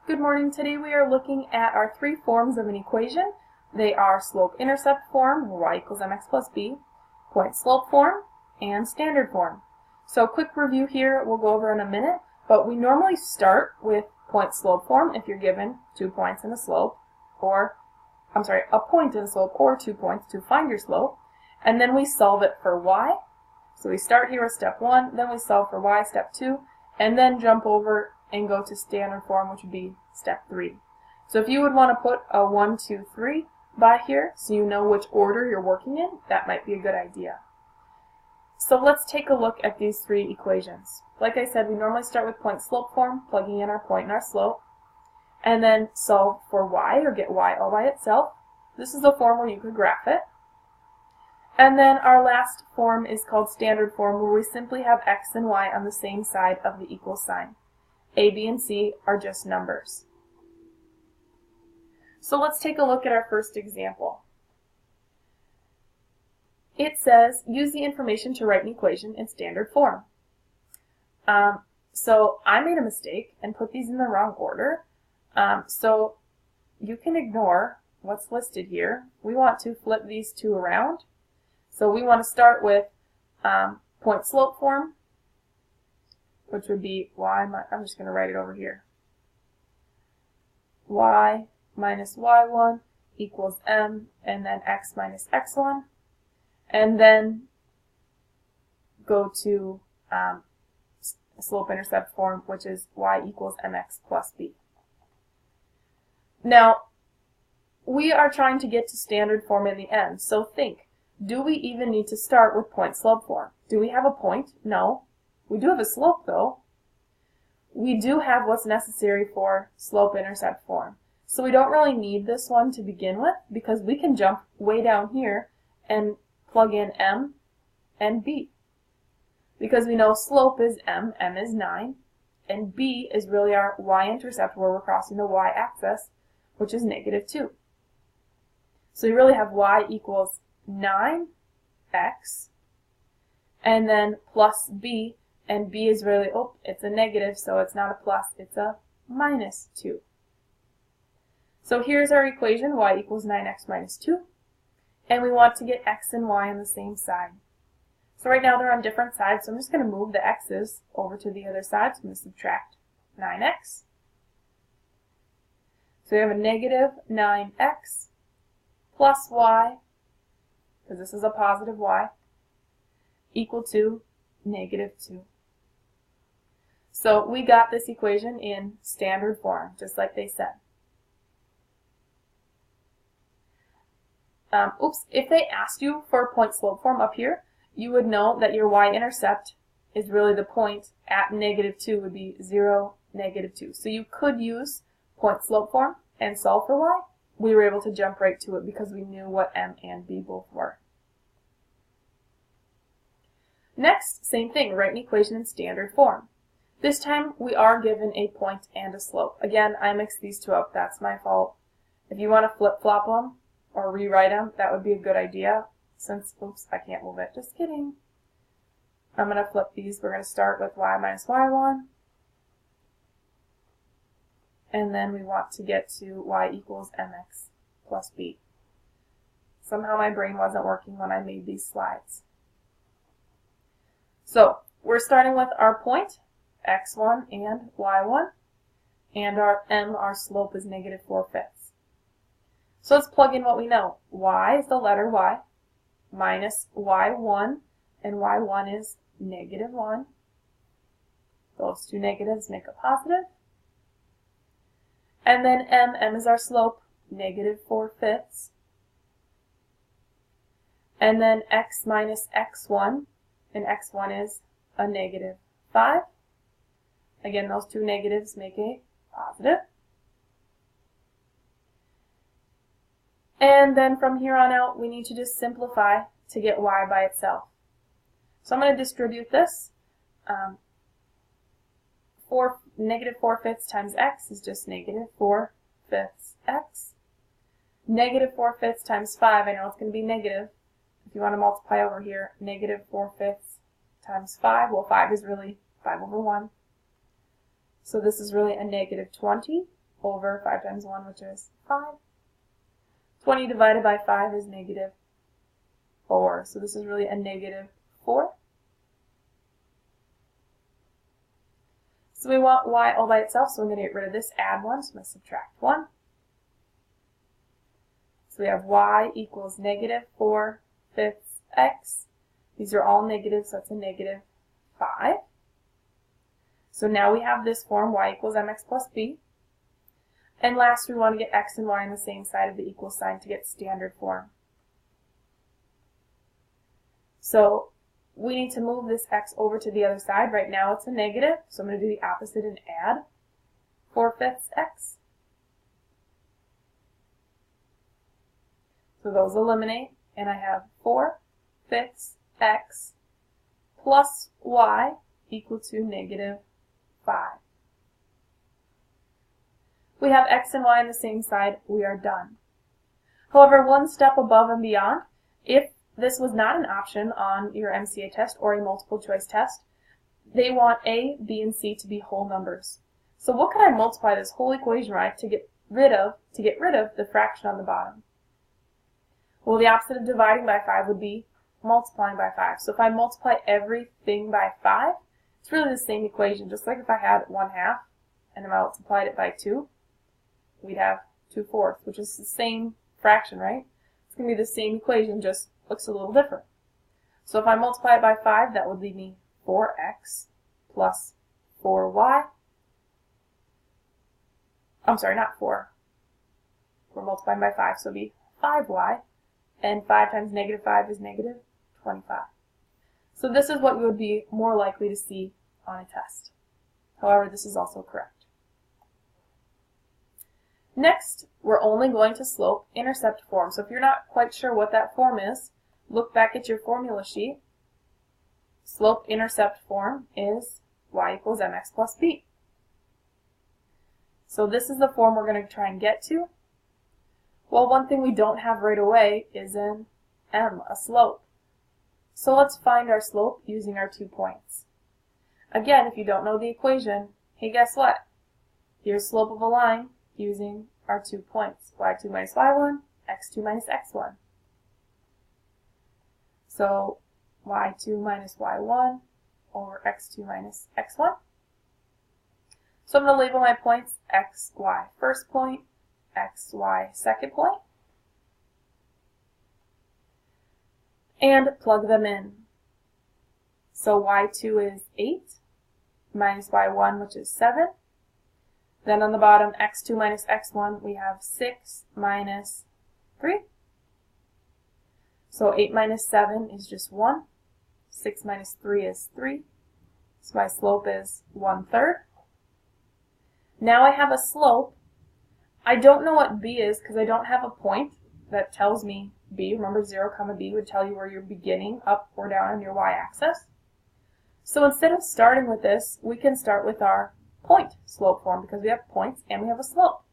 Good morning. Today we are looking at our three forms of an equation. They are slope-intercept form, where y equals mx plus b, point-slope form, and standard form. So quick review here we'll go over in a minute, but we normally start with point-slope form if you're given 2 points and a slope, or, a point and a slope, or 2 points to find your slope, and then we solve it for y. So we start here with step 1, then we solve for y, step 2, and then jump over and go to standard form, which would be step 3. So if you would want to put a 1, 2, 3 by here, so you know which order you're working in, that might be a good idea. So let's take a look at these three equations. Like I said, we normally start with point-slope form, plugging in our point and our slope, and then solve for y, or get y all by itself. This is a form where you could graph it. And then our last form is called standard form, where we simply have x and y on the same side of the equal sign. A, B, and C are just numbers. So let's take a look at our first example. It says, use the information to write an equation in standard form. So I made a mistake and put these in the wrong order. So you can ignore what's listed here. We want to flip these two around. So we want to start with point-slope form, which would be y, I'm just going to write it over here. Y minus y1 equals m, and then x minus x1. And then go to slope-intercept form, which is y equals mx plus b. Now, we are trying to get to standard form in the end, so think, do we even need to start with point-slope form? Do we have a point? No. We do have a slope, though. We do have what's necessary for slope-intercept form. So we don't really need this one to begin with, because we can jump way down here and plug in m and b. Because we know slope is m is 9, and b is really our y-intercept, where we're crossing the y-axis, which is -2. So we really have y equals 9x, and then plus b, and b is really, it's a negative, so it's not a plus, it's a -2. So here's our equation, y equals 9x minus 2, and we want to get x and y on the same side. So right now they're on different sides, so I'm just going to move the x's over to the other side, so I'm going to subtract 9x. So we have a -9x plus y, because this is a positive y, equal to -2. So we got this equation in standard form, just like they said. If they asked you for point-slope form up here, you would know that your y-intercept is really the point at -2 would be 0, -2. So you could use point-slope form and solve for y. We were able to jump right to it because we knew what m and b both were. Next, same thing, write an equation in standard form. This time we are given a point and a slope. Again, I mixed these two up, that's my fault. If you want to flip-flop them or rewrite them, that would be a good idea. Since, I can't move it, just kidding. I'm going to flip these. We're going to start with y minus y1. And then we want to get to y equals mx plus b. Somehow my brain wasn't working when I made these slides. So we're starting with our point, x1 and y1, and our m, our slope, is -4/5. So let's plug in what we know. Y is the letter y, minus y1, and y1 is -1. Those two negatives make a positive. And then m is our slope, -4/5. And then x minus x1, and x1 is a -5. Again, those two negatives make a positive. And then from here on out, we need to just simplify to get y by itself. So I'm going to distribute this. -4/5 times x is just -4/5 x. -4/5 times 5, I know it's going to be negative. If you want to multiply over here, -4/5 times 5, well, 5 is really 5/1. So this is really a -20 over 5 times 1, which is 5. 20 divided by 5 is negative 4. So this is really a negative 4. So we want y all by itself, so I'm going to get rid of this, add 1, so I'm going to subtract 1. So we have y equals negative 4/5 x. These are all negative, so that's a negative 5. So now we have this form, y equals mx plus b. And last, we want to get x and y on the same side of the equal sign to get standard form. So we need to move this x over to the other side. Right now it's a negative, so I'm going to do the opposite and add 4/5 x. So those eliminate, and I have 4/5 x plus y equal to negative 5. We have x and y on the same side, we are done. However, one step above and beyond, if this was not an option on your MCA test or a multiple choice test, they want A, B, and C to be whole numbers. So what could I multiply this whole equation by to get rid of the fraction on the bottom? Well, the opposite of dividing by 5 would be multiplying by 5. So if I multiply everything by 5, it's really the same equation. Just like if I had 1/2 and I multiplied it by 2, we'd have 2/4, which is the same fraction, right? It's going to be the same equation, just looks a little different. So if I multiply it by 5, that would leave me 4x plus 4y. I'm sorry, not 4. We're multiplying by 5, so it would be 5y. And 5 times negative 5 is negative 25. So this is what you would be more likely to see on a test. However, this is also correct. Next, we're only going to slope-intercept form. So if you're not quite sure what that form is, look back at your formula sheet. Slope-intercept form is y equals mx plus b. So this is the form we're going to try and get to. Well, one thing we don't have right away is an m, a slope. So let's find our slope using our 2 points. Again, if you don't know the equation, hey, guess what? Here's slope of a line using our 2 points, y2 minus y1, x2 minus x1. So y2 minus y1 over x2 minus x1. So I'm going to label my points x, y, first point, x, y, second point, and plug them in. So y2 is 8 minus y1, which is 7. Then on the bottom, x2 minus x1, we have 6 minus 3. So 8 minus 7 is just 1. 6 minus 3 is 3. So my slope is 1/3. Now I have a slope. I don't know what b is because I don't have a point that tells me b. Remember, 0, b would tell you where you're beginning, up or down on your y-axis. So instead of starting with this, we can start with our point slope form because we have points and we have a slope.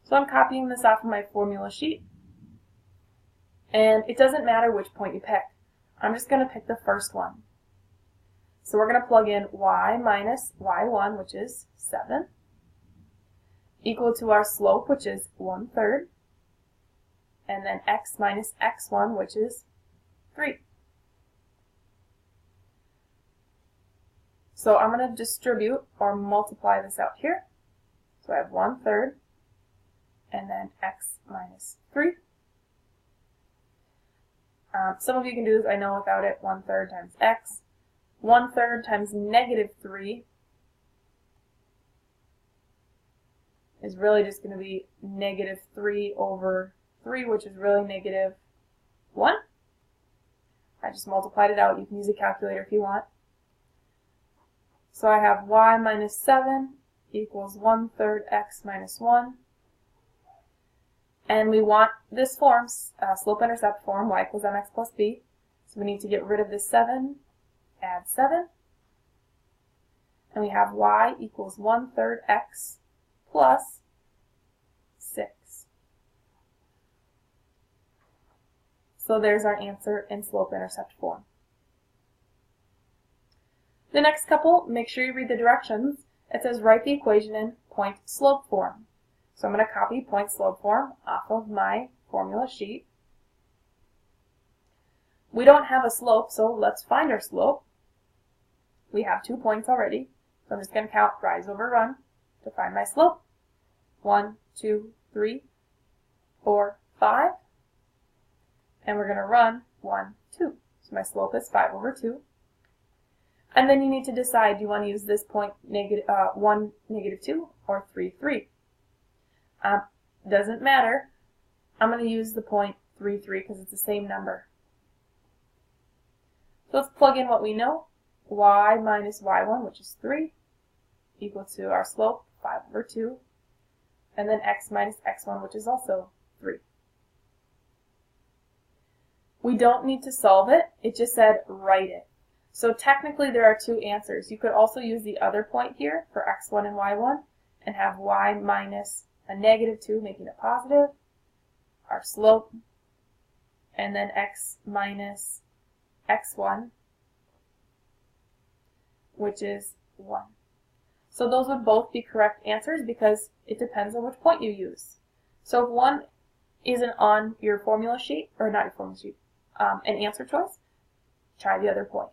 So I'm copying this off of my formula sheet. And it doesn't matter which point you pick. I'm just going to pick the first one. So we're going to plug in y minus y1, which is 7, equal to our slope, which is 1/3, and then x minus x1, which is 3. So I'm going to distribute or multiply this out here. So I have 1/3 and then x minus 3. Some of you can do this, I know, without it. 1/3 times x. 1/3 times negative 3 is really just going to be negative 3 over 3, which is really negative 1. I just multiplied it out. You can use a calculator if you want. So I have y minus 7 equals 1/3 x minus 1. And we want this form, slope-intercept form, y equals mx plus b. So we need to get rid of this 7, add 7. And we have y equals 1/3 x plus 6. So there's our answer in slope-intercept form. The next couple, make sure you read the directions. It says write the equation in point slope form. So I'm going to copy point slope form off of my formula sheet. We don't have a slope, so let's find our slope. We have 2 points already, so I'm just going to count rise over run to find my slope. 1, 2, 3, 4, 5. And we're going to run 1, 2. So my slope is 5 over 2. And then you need to decide, do you want to use this point 1, negative 2, or 3, 3? Doesn't matter. I'm going to use the point 3, 3 because it's the same number. So let's plug in what we know. Y minus y1, which is 3, equal to our slope, 5 over 2. And then x minus x1, which is also 3. We don't need to solve it. It just said write it. So technically there are 2 answers. You could also use the other point here for x1 and y1 and have y minus a negative 2, making it positive, our slope, and then x minus x1, which is 1. So those would both be correct answers because it depends on which point you use. So if one isn't on your formula sheet, or not your formula sheet, an answer choice, try the other point.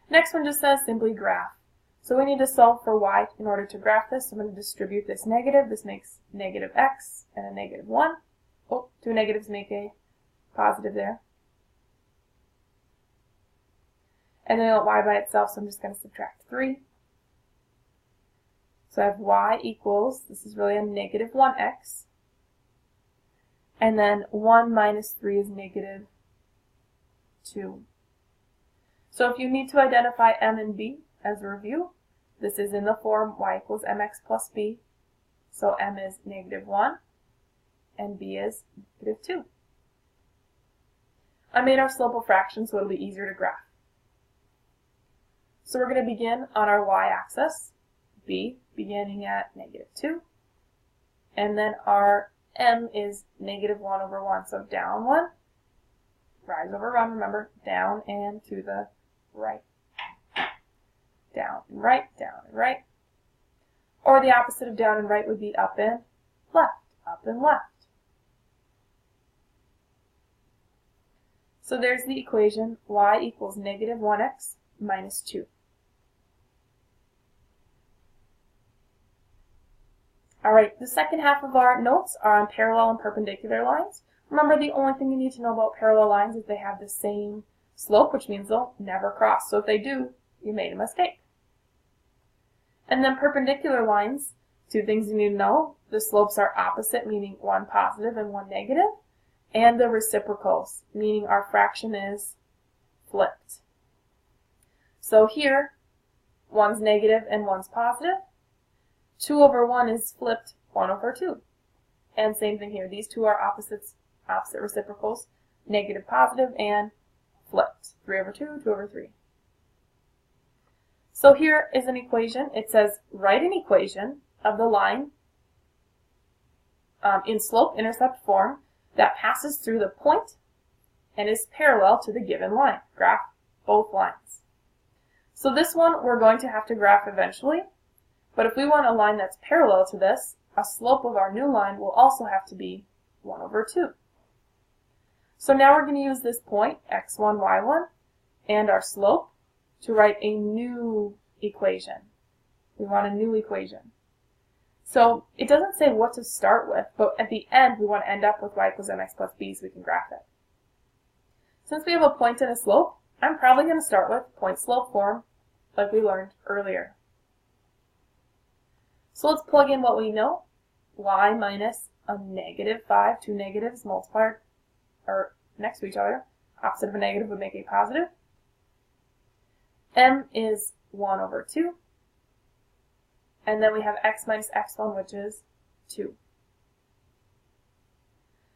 Next one just says simply graph. So we need to solve for y in order to graph this. So I'm going to distribute this negative. This makes negative x and a negative 1. Oh, 2 negatives make a positive there. And then I want y by itself, so I'm just going to subtract 3. So I have y equals, this is really a negative 1x. And then 1 minus 3 is negative 2. So if you need to identify m and b as a review, this is in the form y equals mx plus b. So m is negative 1 and b is negative 2. I made our slope a fraction so it'll be easier to graph. So we're going to begin on our y-axis, b, beginning at negative 2. And then our m is negative 1 over 1, so down 1, rise over run, remember, down and to the right. Down and right, down and right. Or the opposite of down and right would be up and left, up and left. So there's the equation, y equals negative 1x minus 2. Alright, the second half of our notes are on parallel and perpendicular lines. Remember, the only thing you need to know about parallel lines is they have the same slope, which means they'll never cross. So if they do, you made a mistake. And then perpendicular lines, 2 things you need to know. The slopes are opposite, meaning one positive and one negative. And the reciprocals, meaning our fraction is flipped. So here, one's negative and one's positive. 2 over 1 is flipped 1 over 2. And same thing here. These two are opposite reciprocals, negative, positive, and flipped. 3 over 2, 2 over 3. So here is an equation. It says write an equation of the line in slope-intercept form that passes through the point and is parallel to the given line. Graph both lines. So this one we're going to have to graph eventually. But if we want a line that's parallel to this, a slope of our new line will also have to be 1 over 2. So now we're going to use this point, x1, y1, and our slope to write a new equation. We want a new equation. So it doesn't say what to start with, but at the end we want to end up with y equals mx plus b so we can graph it. Since we have a point and a slope, I'm probably going to start with point-slope form like we learned earlier. So let's plug in what we know. Y minus a negative 5, 2 negatives multiplied or next to each other. Opposite of a negative would make a positive. M is 1 over 2. And then we have x minus x1, which is 2.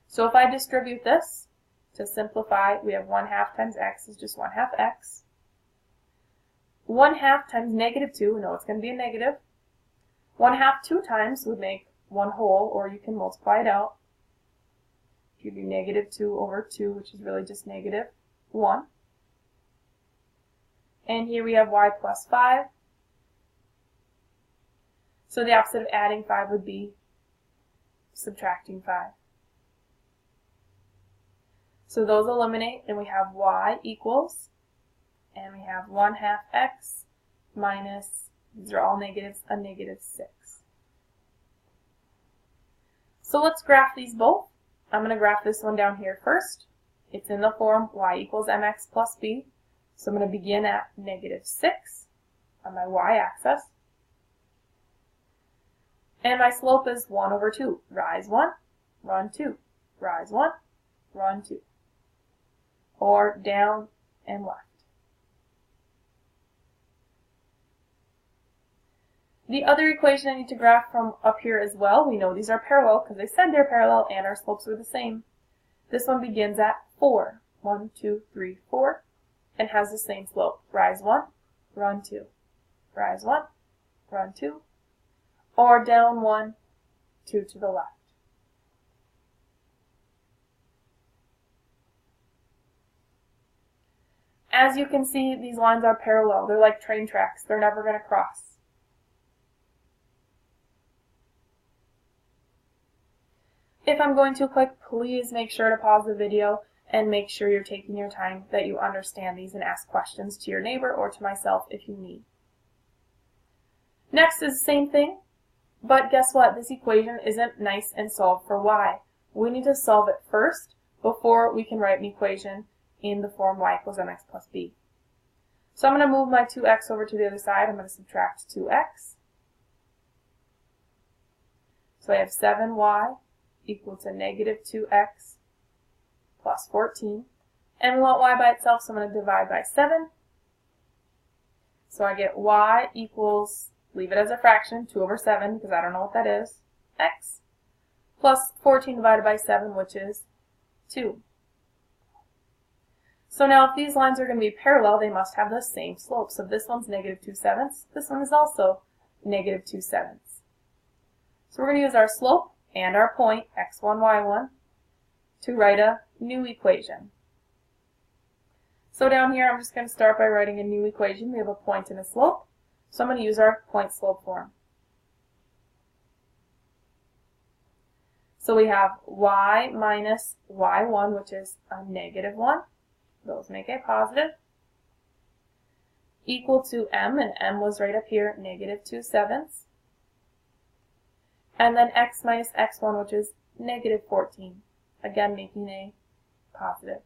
So if I distribute this, to simplify, we have 1/2 times x is just 1/2 x. 1/2 times negative 2, no, it's going to be a negative. 1/2 2 times would make 1 whole, or you can multiply it out. Give you negative 2 over 2, which is really just negative 1. And here we have y plus 5. So the opposite of adding 5 would be subtracting 5. So those eliminate, and we have y equals, and we have 1/2 x minus, these are all negatives, a -6. So let's graph these both. I'm going to graph this one down here first. It's in the form y equals mx plus b. So I'm going to begin at -6 on my y-axis. And my slope is 1/2. Rise 1, run 2. Rise 1, run 2. Or down and left. The other equation I need to graph from up here as well, we know these are parallel because they said they're parallel and our slopes are the same. This one begins at 4. 1, 2, 3, 4, and has the same slope. Rise 1, run 2. Rise 1, run 2, or down 1, 2 to the left. As you can see, these lines are parallel. They're like train tracks. They're never going to cross. If I'm going too quick, please make sure to pause the video and make sure you're taking your time, that you understand these, and ask questions to your neighbor or to myself if you need. Next is the same thing, but guess what? This equation isn't nice and solved for y. We need to solve it first before we can write an equation in the form y equals mx plus b. So I'm going to move my 2x over to the other side. I'm going to subtract 2x. So I have 7y equal to -2x plus 14. And we want y by itself, so I'm going to divide by 7. So I get y equals, leave it as a fraction, 2/7, because I don't know what that is, x, plus 14 divided by 7, which is 2. So now if these lines are going to be parallel, they must have the same slope. So this one's -2/7. This one is also -2/7. So we're going to use our slope and our point, x1, y1, to write a new equation. So down here, I'm just going to start by writing a new equation. We have a point and a slope. So I'm going to use our point-slope form. So we have y minus y1, which is a -1. Those make a positive. Equal to m, and m was right up here, -2/7. And then x minus x1, which is -14. Again, making a positive.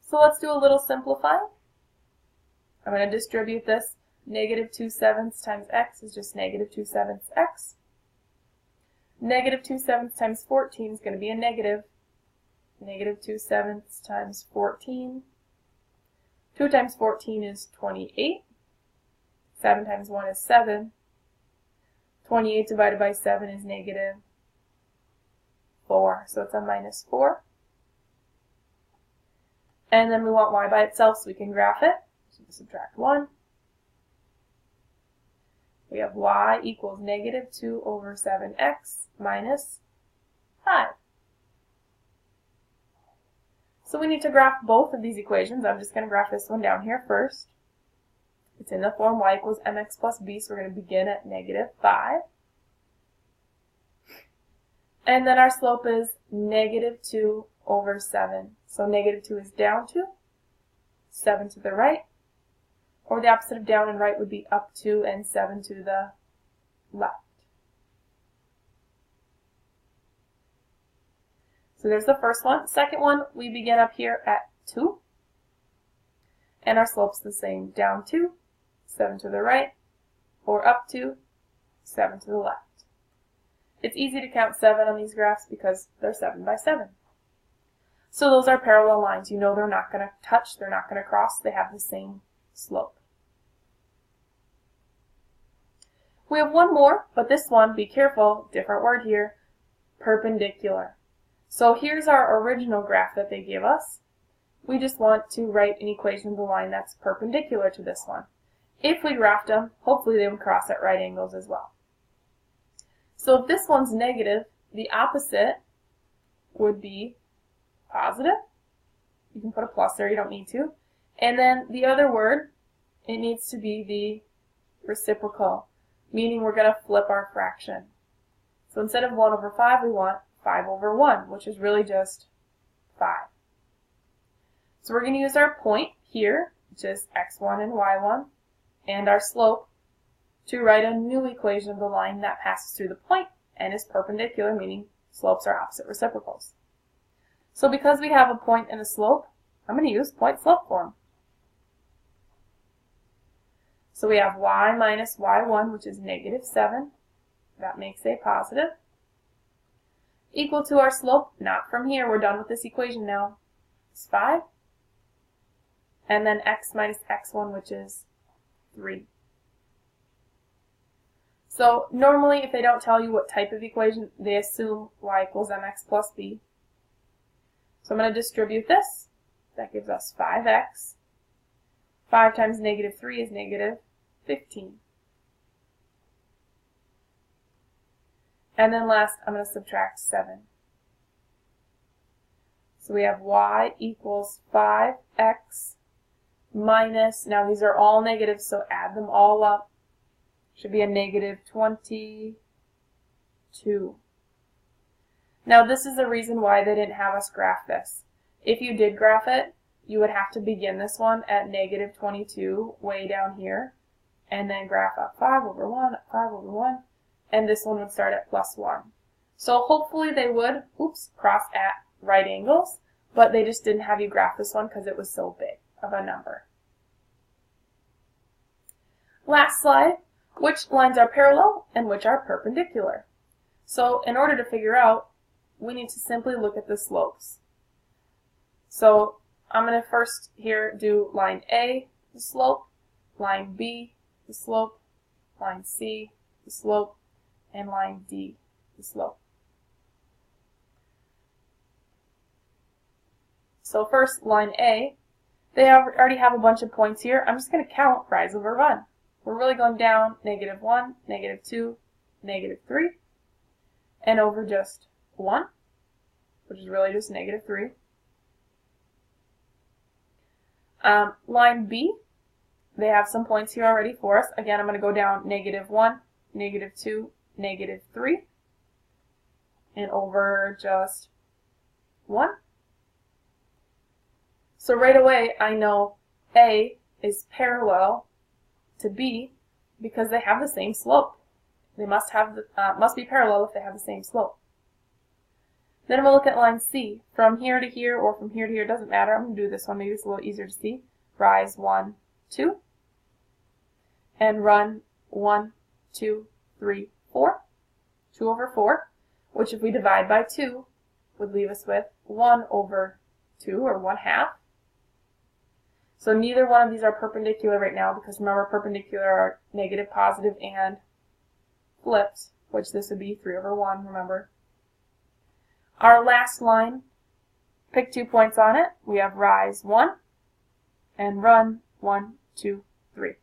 So let's do a little simplifying. I'm going to distribute this. -2/7 times x is just -2/7 x. -2/7 times 14 is going to be a negative. -2/7 times 14. 2 times 14 is 28. 7 times 1 is 7. 28 divided by 7 is -4. So it's a -4. And then we want y by itself, so we can graph it. So we subtract 1. We have y equals -2/7x minus 5. So we need to graph both of these equations. I'm just going to graph this one down here first. It's in the form y equals mx plus b, so we're going to begin at -5. And then our slope is -2/7. So -2 is down 2, 7 to the right, or the opposite of down and right would be up 2 and 7 to the left. So there's the first one. Second one, we begin up here at 2, and our slope's the same, down 2, 7 to the right, or up 2, 7 to the left. It's easy to count 7 on these graphs because they're 7 by 7. So those are parallel lines. You know they're not going to touch, they're not going to cross, they have the same slope. We have one more, but this one, be careful, different word here, perpendicular. So here's our original graph that they give us. We just want to write an equation of the line that's perpendicular to this one. If we graphed them, hopefully they would cross at right angles as well. So if this one's negative, the opposite would be positive. You can put a plus there, you don't need to. And then the other word, it needs to be the reciprocal. meaning we're going to flip our fraction. So instead of 1 over 5, we want 5 over 1, which is really just 5. So we're going to use our point here, which is x1 and y1, and our slope to write a new equation of the line that passes through the point and is perpendicular, meaning slopes are opposite reciprocals. So because we have a point and a slope, I'm going to use point-slope form. So we have y minus y1, which is negative 7. That makes a positive. Equal to our slope, not from here, we're done with this equation now, is 5. And then x minus x1, which is 3. So normally if they don't tell you what type of equation, they assume y equals mx plus b. So I'm going to distribute this. That gives us 5x. 5 times negative 3 is negative 15. And then last, I'm going to subtract 7. So we have y equals 5x minus, now these are all negatives, so add them all up. Should be a negative 22. Now this is the reason why they didn't have us graph this. If you did graph it, you would have to begin this one at negative 22, way down here, and then graph up 5 over 1, 5 over 1, and this one would start at plus 1. So hopefully they would, cross at right angles, but they just didn't have you graph this one because it was so big of a number. Last slide, which lines are parallel and which are perpendicular? So in order to figure out, we need to simply look at the slopes. So I'm going to first here do line A, the slope, line B, the slope, line C, the slope, and line D, the slope. So first, line A, they already have a bunch of points here. I'm just going to count rise over run. We're really going down negative 1, negative 2, negative 3, and over just 1, which is really just negative 3. Line B, they have some points here already for us. Again, I'm going to go down negative 1, negative 2, negative 3, and over just 1. So right away, I know A is parallel to B because they have the same slope. They must be parallel if they have the same slope. Then we'll look at line C. From here to here or from here to here, doesn't matter. I'm going to do this one, maybe it's a little easier to see. Rise 1, 2, and run 1, 2, 3, 4. 2 over 4, which if we divide by 2 would leave us with 1 over 2, or 1/2. So neither one of these are perpendicular right now because remember perpendicular are negative, positive, and flipped, which this would be 3 over 1, remember. Our last line, pick 2 points on it. We have rise 1 and run 1, 2, 3.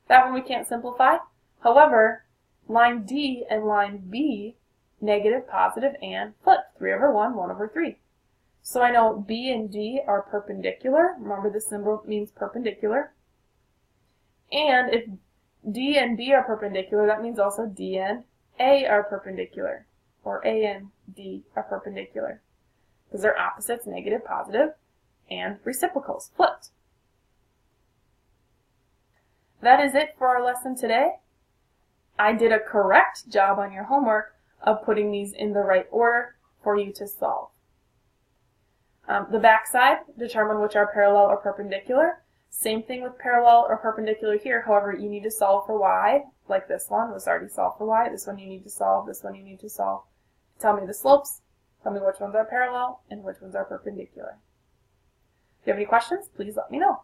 That one we can't simplify. However, line D and line B, negative, positive, and flipped. 3 over 1, 1 over 3. So I know B and D are perpendicular. Remember this symbol means perpendicular. And if D and B are perpendicular, that means also D and A are perpendicular. Or A and D are perpendicular. Because they're opposites, negative, positive, and reciprocals, flipped. That is it for our lesson today. I did a correct job on your homework of putting these in the right order for you to solve. The back side, determine which are parallel or perpendicular. Same thing with parallel or perpendicular here. However, you need to solve for y, like this one was already solved for y. This one you need to solve, this one you need to solve. Tell me the slopes, tell me which ones are parallel, and which ones are perpendicular. If you have any questions, please let me know.